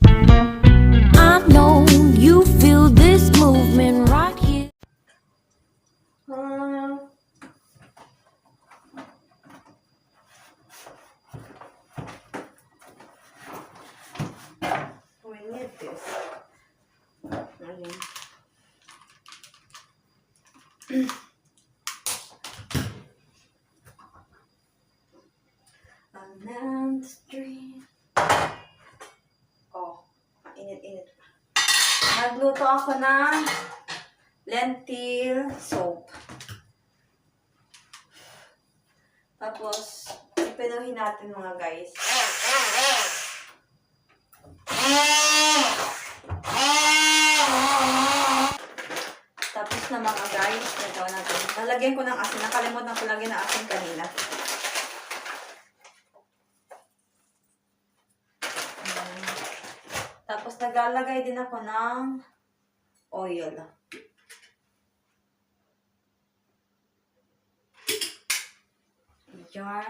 I know you feel this movement right here. We need this. On the street. Oh, init-init. Nagluto ako ng lentil soup. Tapos, ipinuhin natin mga guys. Tapos na mga guys, nagawa natin. Nalagyan ko ng asin. Nakalimutan ko lagyan ng asin kanina. Tapos naglalagay din ako ng oil. Jar.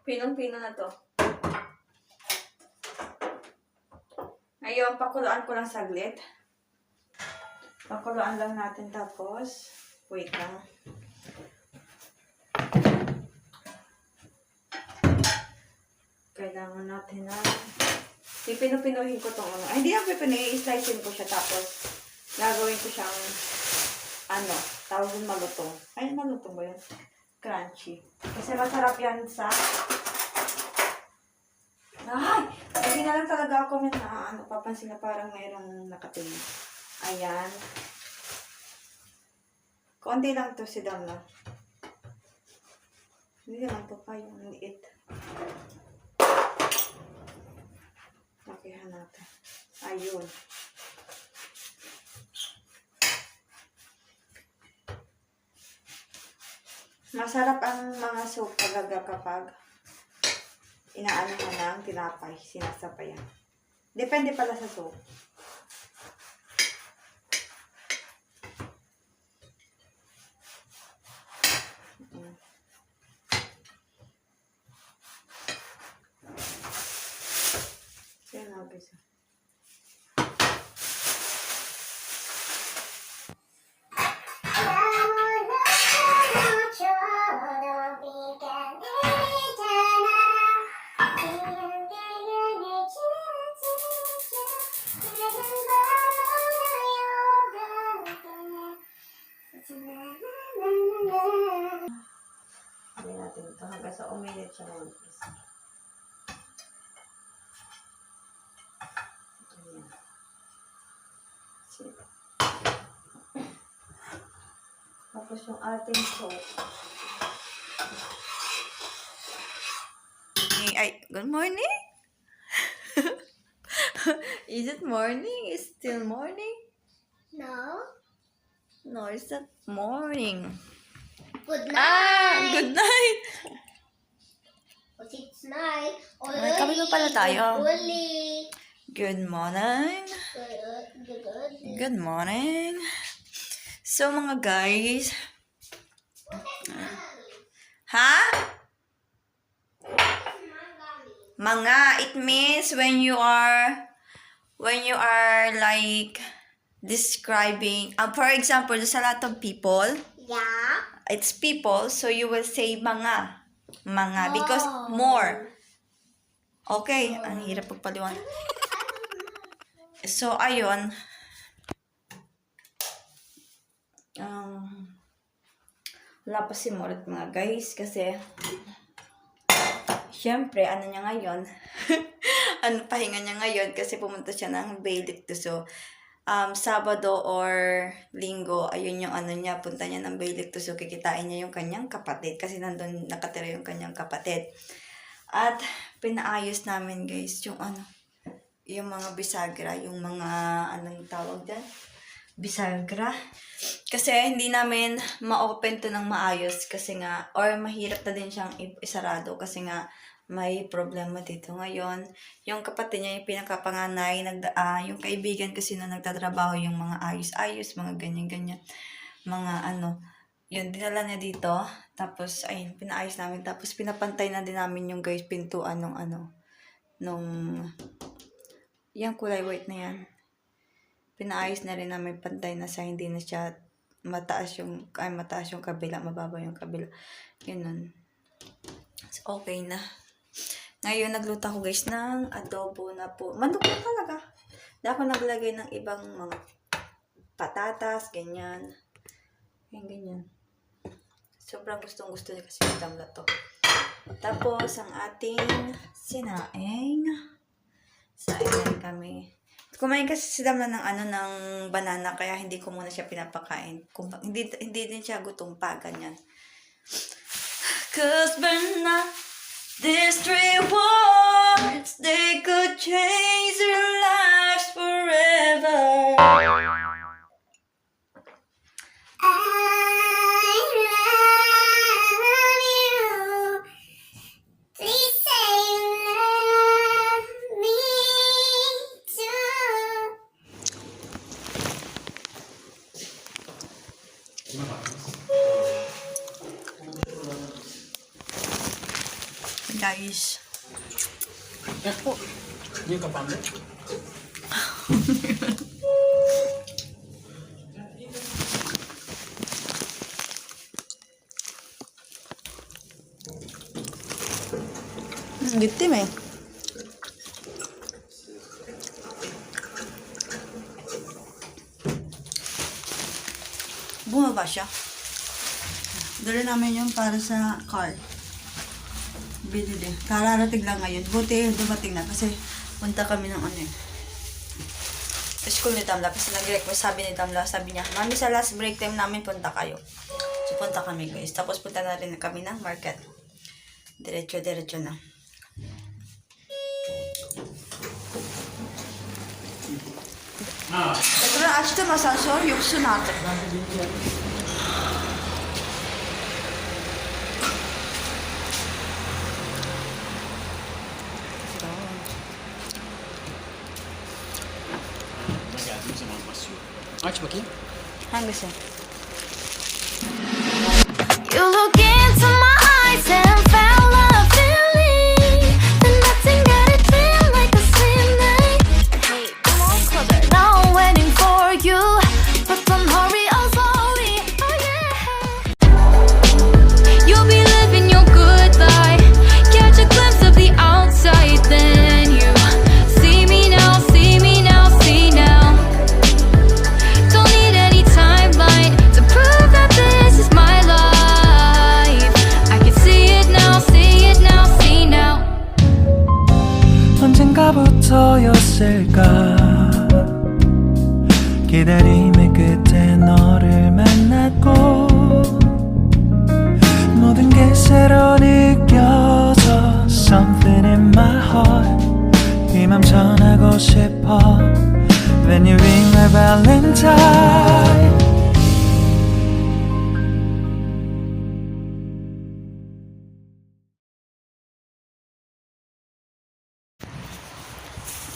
Pinong-pino na to. Ngayon, pakuluan ko lang saglit. Pakuluan lang natin tapos. Wait lang. Kailangan natin na pipino-pinuhin ko itong ano. Ay, hindi ako pipino. I-slicein ko siya tapos gagawin ko siyang ano, tawag yung malutong. Ay, malutong ba yun? Crunchy. Kasi masarap yan sa ay! Hindi na lang talaga ako na ano, papansin na parang mayroong nakatingin. Ayan. Konti lang to si Damla. Hindi naman to pa yung liit. Lakihan natin. Ayun. Masarap ang mga soup talaga kapag inaano mo ng tinapay, sinasapayan. Depende pala sa soup. Yan ang bisa. Hindi natin ito hanggang sa uminit siya ng isa. Tapos yung ating soap. Ay, good morning! Is it morning? Is still morning? No. No, it's not morning. Good night. Ah! Good night! But it's night. May kami pa pala tayo. Uli. Good morning. Good morning. So, mga guys. Ha? Mga, it means when you are like describing, for example, there's a lot of people. Yeah. It's people, so you will say mga. Mga, because more. Okay, ang hirap pagpaliwanag. So, ayun. Wala pa si Morit mga guys, kasi syempre, ano niya ngayon, pahinga niya ngayon kasi pumunta siya ng Bailictus. So, Sabado or Linggo, ayun yung ano niya, punta niya ng Bailictus. So, kikitain niya yung kanyang kapatid kasi nandun nakatira yung kanyang kapatid. At pinaayos namin guys yung ano, yung mga bisagra, yung mga anong tawag dyan? Bisagra. Kasi hindi namin ma-open to ng maayos kasi nga, or mahirap na din siyang isarado kasi nga may problema dito ngayon. Yung kapatid niya, yung pinakapanganay, yung kaibigan kasi na nagtatrabaho, yung mga ayos-ayos, mga ganyan-ganyan, mga ano, yun, dinala niya dito. Tapos, ayun, pinaayos namin. Tapos, pinapantay na din namin yung guys, pintuan nung yung kulay white na yan. Pinaayos na rin namin, pantay na sa hindi na siya mataas yung kabila, mababa yung kabila. Yun nun. So, okay na. Ngayon, nagluto ako guys ng adobo na po. Manok na talaga. Hindi ako naglagay ng ibang mga patatas, ganyan. Ganyan. Sobrang gustong-gusto niya kasi yung damla to. Tapos, ang ating sinaing. Saing kami. Kumain kasi si Damla ng banana, kaya hindi ko muna siya pinapakain. Hindi din siya gutom pa, ganyan. Cause banana, these 3 words, they could change their lives forever. I love you. Please say you love me too. Guys. Ini kapan deh? Gitim eh. Bumaba siya. Dala namin yung para sa car. Binili. Kararating lang ngayon. Buti dumating na kasi punta kami ng school ni Tamla. Kasi nag-request, sabi ni Tamla, sabi niya, Mami, sa last break time namin punta kayo. So punta kami guys. Tapos punta na rin kami ng market. Diretso na. 얘들아 아직도 마사서 육수 나왔다. Aç bakayım. Hangisi? You look into my eyes and found a feeling that nothing got it feel like a slim night. Hey, come on closer. Now I'm waiting for you, but don't hurry, oh slowly. Oh yeah. You'll be living your good life, catch a glimpse of the outside, then you see me now, see me now, see now. Don't need any timeline to prove that this is my life. I can see it now, see it now, see now. 언젠가부터였을까 기다림의 끝에 너를 만났고 모든 게 새로 느껴져 Something in my heart 이 맘 전하고 싶어 When you ring my valentine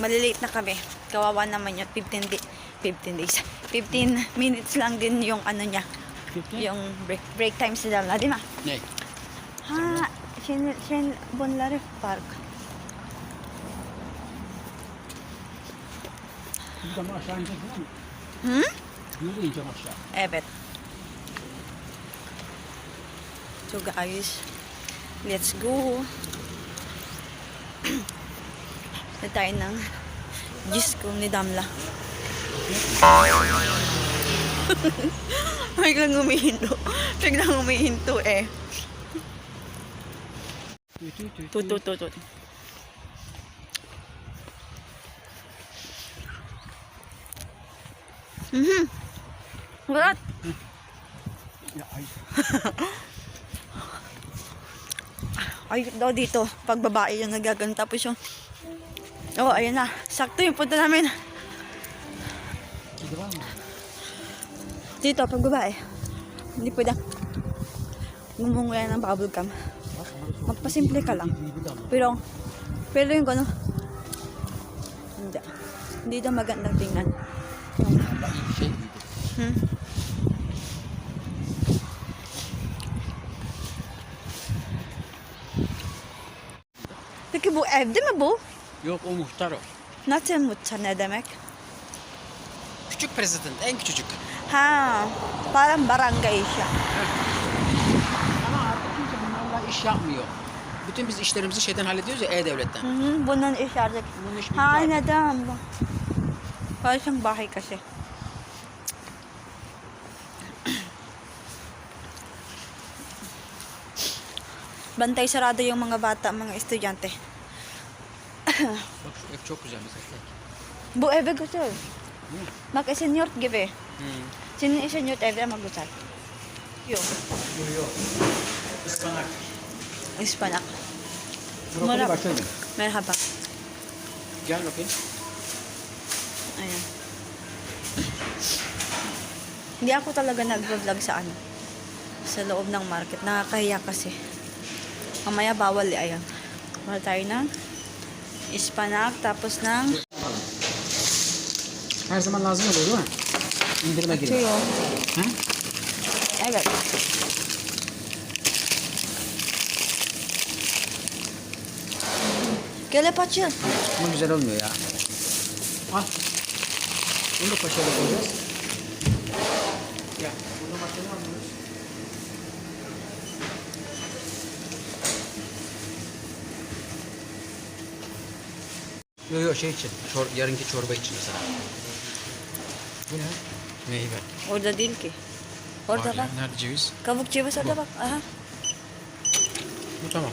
Malilate na kami. Kawawa naman yun. 15 minutes lang din yung niya. Yung break time sa Damla, di ba? Nej. Ha, Shen Bonlare Park. Du kan bara köra in till honom. Du vill inte marcha. Evet. So guys, let's go. Na tayo ng juice ko ni Damla. Biglang humihinto. Biglang humihinto eh. Tut. What? Ja, aj. Ay, daw dito, pag babae yung nagagano. Tapos yung, ayun na. Sakto yung punta namin. Dito, pag babae. Hindi pwede. Gumunguya ng bubble gum. Magpasimple ka lang. Pero yung gano'n, hindi daw magandang tingnan. Allah iyi bir şey giydi. Hı? Peki bu evde mi bu? Yok o muhtar o. Nasıl muhtar ne demek? Küçük prezident, en küçücük. Ha, parang barangay siya. Ama artık kimse bunlarla iş yapmıyor. Bütün biz işlerimizi şeyden hallediyoruz ya, E-Devlet'ten. Hı hı, bunun iş artık. Bunun iş bitti Ha, artık. neden bu? Parang siyang bahay kasi. Bantay sarado yung mga bata, mga estudyante. Bak şu ev çok güzel mesela. Bu eve güzel. Bak isinyort gibi. Hmm. Sino isinyort eve magutal? Yung Ispanak. ispanak. Brokoli Marap. başlayalım. Merhaba. Gel bakayım. Ayan. Hindi ako talaga nag-vlog sa ano. Sa loob ng market. Nakakahiya kasi. Mamaya bawal eh. Ayan. Wala tayo ng ispanak. Tapos ng Her zaman lazım oluyor değil mi? İndirime giriyor. tuyo. Ha? Evet. Gel paçıl. Ama güzel olmuyor ya. Al. Bunu da paşaya koyacağız. Ya. Bunu maçını alıyoruz. Yok yok şey için. Yarınki çorba için mesela. Bu ne? Meyve. Orada değil ki. Orada Var ya, bak. nerede ceviz? Kabuk ceviz orada bak. Aha. Bu tamam.